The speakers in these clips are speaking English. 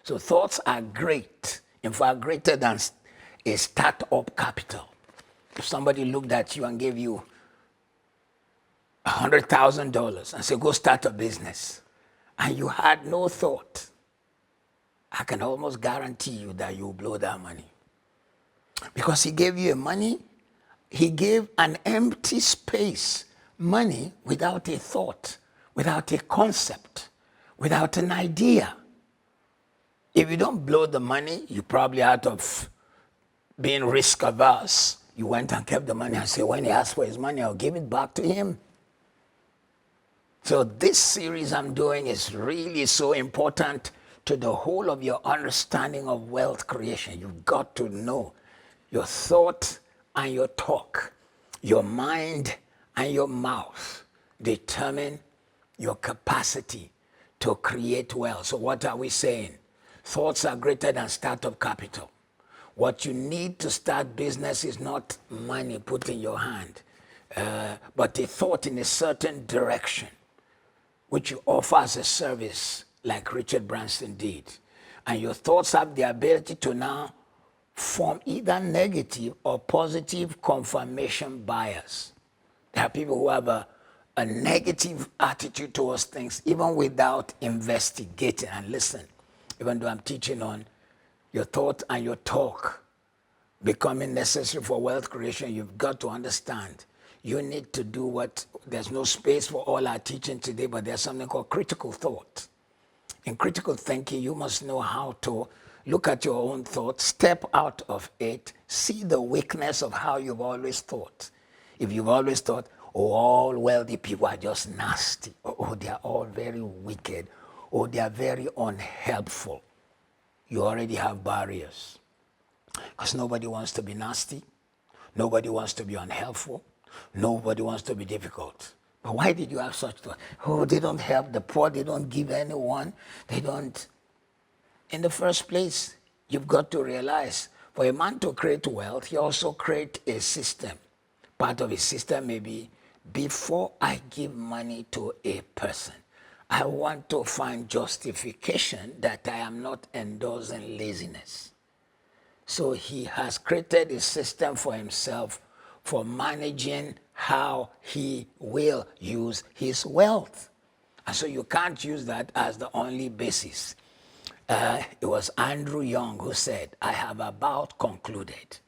So thoughts are great, in fact, greater than a start-up capital. If somebody looked at you and gave you $100,000 and said, go start a business, and you had no thought, I can almost guarantee you that you'll blow that money. Because he gave you money, he gave an empty space, money without a thought, without a concept, without an idea. If you don't blow the money, you probably out of being risk averse, you went and kept the money and said, when he asks for his money, I'll give it back to him. So this series I'm doing is really so important to the whole of your understanding of wealth creation. You've got to know your thought and your talk, your mind and your mouth determine your capacity to create wealth. So what are we saying? Thoughts are greater than startup capital. What you need to start business is not money put in your hand, but a thought in a certain direction, which you offer as a service like Richard Branson did. And your thoughts have the ability to now form either negative or positive confirmation bias. There are people who have a negative attitude towards things even without investigating. And listen, even though I'm teaching on your thought and your talk becoming necessary for wealth creation, you've got to understand you need to do what, there's no space for all our teaching today, but there's something called critical thought. In critical thinking, you must know how to look at your own thoughts, step out of it, see the weakness of how you've always thought. If you've always thought, oh, all wealthy people are just nasty, oh, they are all very wicked, or they are very unhelpful, you already have barriers. Because nobody wants to be nasty, nobody wants to be unhelpful, nobody wants to be difficult. But why did you have such thought? Oh, they don't help the poor, they don't give anyone, they don't. In the first place, you've got to realize for a man to create wealth, he also create a system. Part of his system may be, before I give money to a person, I want to find justification that I am not endorsing laziness. So he has created a system for himself for managing how he will use his wealth. And so you can't use that as the only basis. It was Andrew Young who said, I have about concluded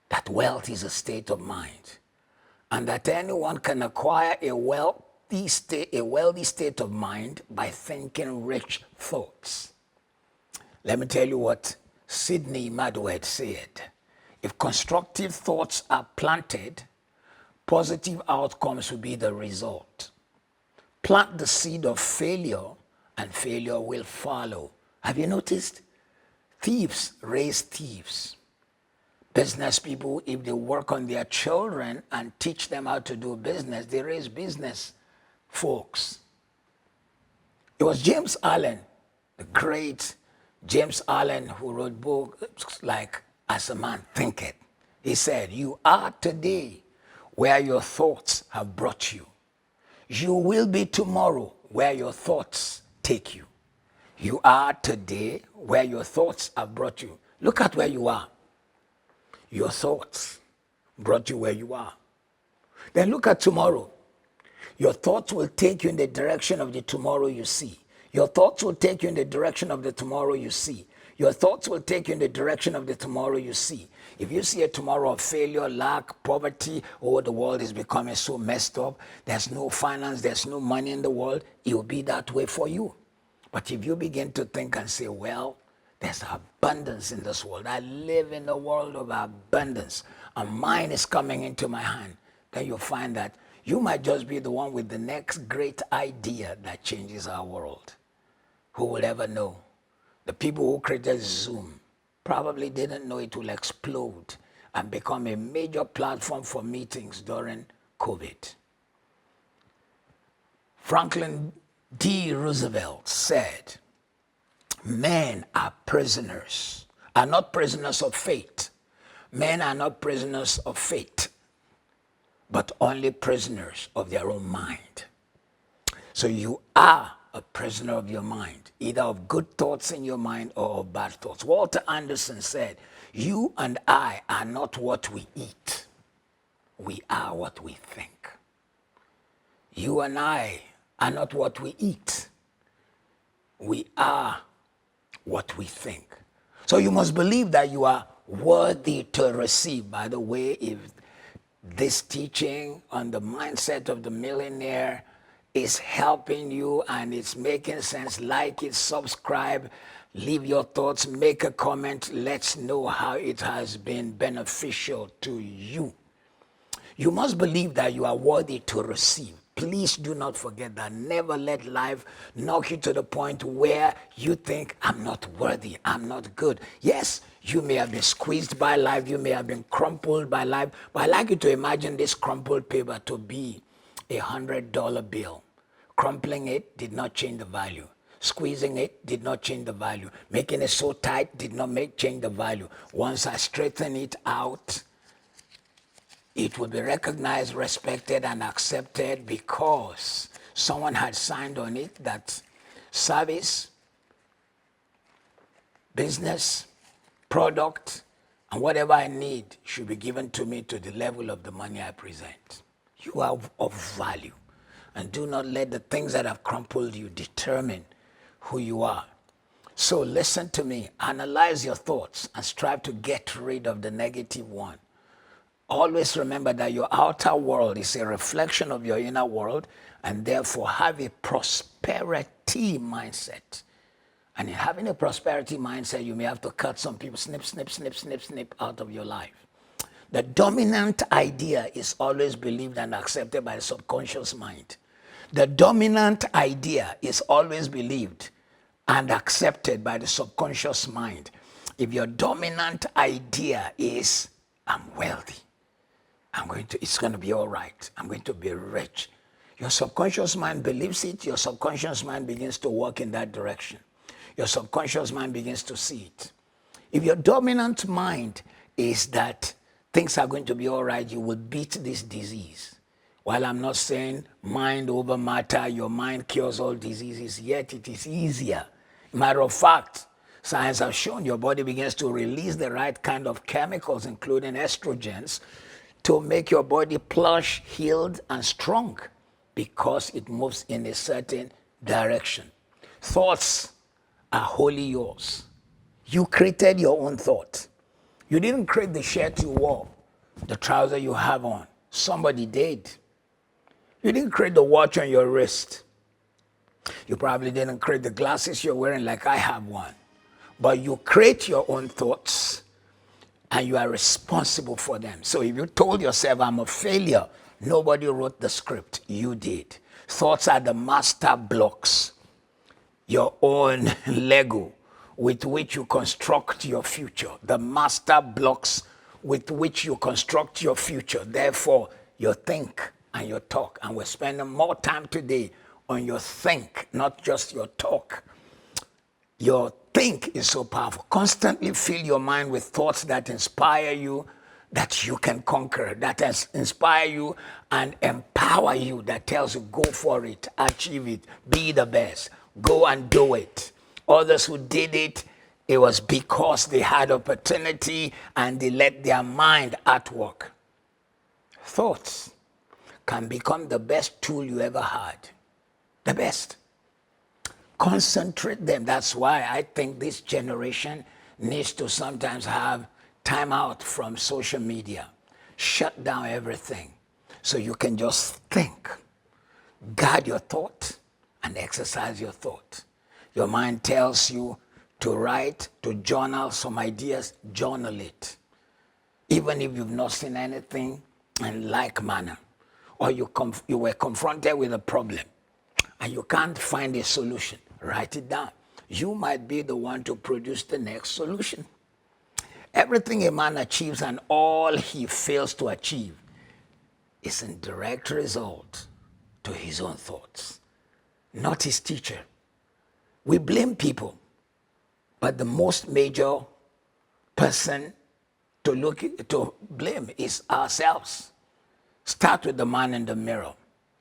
that wealth is a state of mind, and that anyone can acquire a wealthy state of mind by thinking rich thoughts. Let me tell you what Sidney Madwed said. If constructive thoughts are planted, positive outcomes will be the result. Plant the seed of failure, and failure will follow. Have you noticed? Thieves raise thieves. Business people, if they work on their children and teach them how to do business, they raise business folks. It was James Allen, the great James Allen, who wrote books like As a Man Thinketh. He said, you are today where your thoughts have brought you. You will be tomorrow where your thoughts take you. You are today where your thoughts have brought you. Look at where you are. Your thoughts brought you where you are. Then look at tomorrow. Your thoughts will take you in the direction of the tomorrow you see. Your thoughts will take you in the direction of the tomorrow you see. Your thoughts will take you in the direction of the tomorrow you see. If you see a tomorrow of failure, lack, poverty, oh, the world is becoming so messed up, there's no finance, there's no money in the world, it will be that way for you. But if you begin to think and say, well, there's abundance in this world. I live in a world of abundance, and mine is coming into my hand, then you'll find that you might just be the one with the next great idea that changes our world. Who will ever know? The people who created Zoom probably didn't know it will explode and become a major platform for meetings during COVID. Franklin D. Roosevelt said, men are not prisoners of fate. Men are not prisoners of fate, but only prisoners of their own mind. So you are a prisoner of your mind, either of good thoughts in your mind or of bad thoughts. Walter Anderson said, "You and I are not what we eat. We are what we think." You and I are not what we eat. We are what we think. So you must believe that you are worthy to receive. By the way, if this teaching on the mindset of the millionaire is helping you and it's making sense, like it, subscribe, leave your thoughts, make a comment. Let's know how it has been beneficial to you. You must believe that you are worthy to receive. Please do not forget that. Never let life knock you to the point where you think, I'm not worthy, I'm not good. Yes, you may have been squeezed by life, you may have been crumpled by life, but I like you to imagine this crumpled paper to be $100 bill. Crumpling it did not change the value. Squeezing it did not change the value. Making it so tight did not change the value. Once I straighten it out, it will be recognized, respected, and accepted because someone had signed on it that service, business, product, and whatever I need should be given to me to the level of the money I present. You are of value. And do not let the things that have crumpled you determine who you are. So listen to me. Analyze your thoughts and strive to get rid of the negative one. Always remember that your outer world is a reflection of your inner world, and therefore have a prosperity mindset. And in having a prosperity mindset, you may have to cut some people, snip, snip, snip, snip, snip out of your life. The dominant idea is always believed and accepted by the subconscious mind. The dominant idea is always believed and accepted by the subconscious mind. If your dominant idea is, I'm wealthy, it's going to be all right, I'm going to be rich, your subconscious mind believes it, your subconscious mind begins to work in that direction. Your subconscious mind begins to see it. If your dominant mind is that things are going to be all right, you will beat this disease. While I'm not saying mind over matter, your mind cures all diseases, yet it is easier. Matter of fact, science has shown your body begins to release the right kind of chemicals, including estrogens, to make your body plush, healed, and strong because it moves in a certain direction. Thoughts are wholly yours. You created your own thought. You didn't create the shirt you wore, the trouser you have on. Somebody did. You didn't create the watch on your wrist. You probably didn't create the glasses you're wearing like I have one. But you create your own thoughts and you are responsible for them. So if you told yourself, I'm a failure, nobody wrote the script. You did. Thoughts are the master blocks, your own Lego with which you construct your future. The master blocks with which you construct your future. Therefore, you think and your talk. And we're spending more time today on your think, not just your talk. Your think is so powerful. Constantly fill your mind with thoughts that inspire you, that you can conquer, that inspire you and empower you, that tells you go for it, achieve it, be the best, go and do it. Others who did it, it was because they had opportunity and they let their mind at work. Thoughts can become the best tool you ever had. The best. Concentrate them. That's why I think this generation needs to sometimes have time out from social media. Shut down everything so you can just think. Guard your thought and exercise your thought. Your mind tells you to write, to journal some ideas, journal it. Even if you've not seen anything in like manner, or you were confronted with a problem and you can't find a solution, write it down. You might be the one to produce the next solution. Everything a man achieves and all he fails to achieve is in direct result to his own thoughts, not his teacher. We blame people, but the most major person to blame is ourselves. Start with the man in the mirror.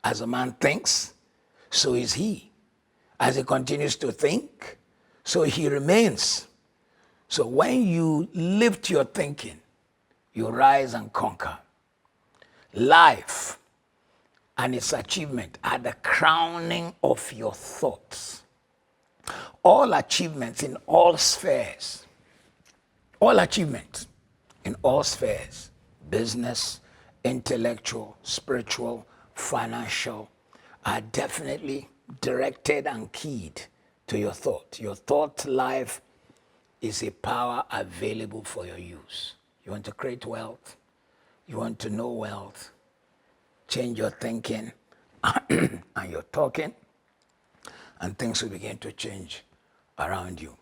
As a man thinks, so is he. As he continues to think, so he remains. So when you lift your thinking, you rise and conquer. Life and its achievement are the crowning of your thoughts. All achievements in all spheres, all achievements in all spheres, business, intellectual, spiritual, financial, are definitely directed and keyed to your thought. Your thought life is a power available for your use. You want to create wealth, you want to know wealth, change your thinking and your talking, and things will begin to change around you.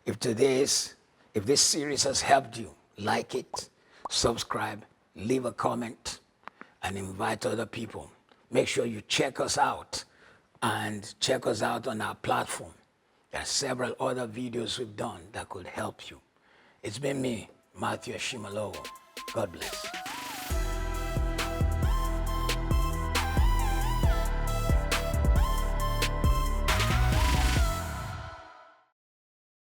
If this series has helped you, like it, subscribe, leave a comment, and invite other people. Make sure you check us out and check us out on our platform. There are several other videos we've done that could help you. It's been me, Matthew Ashimolowo. God bless.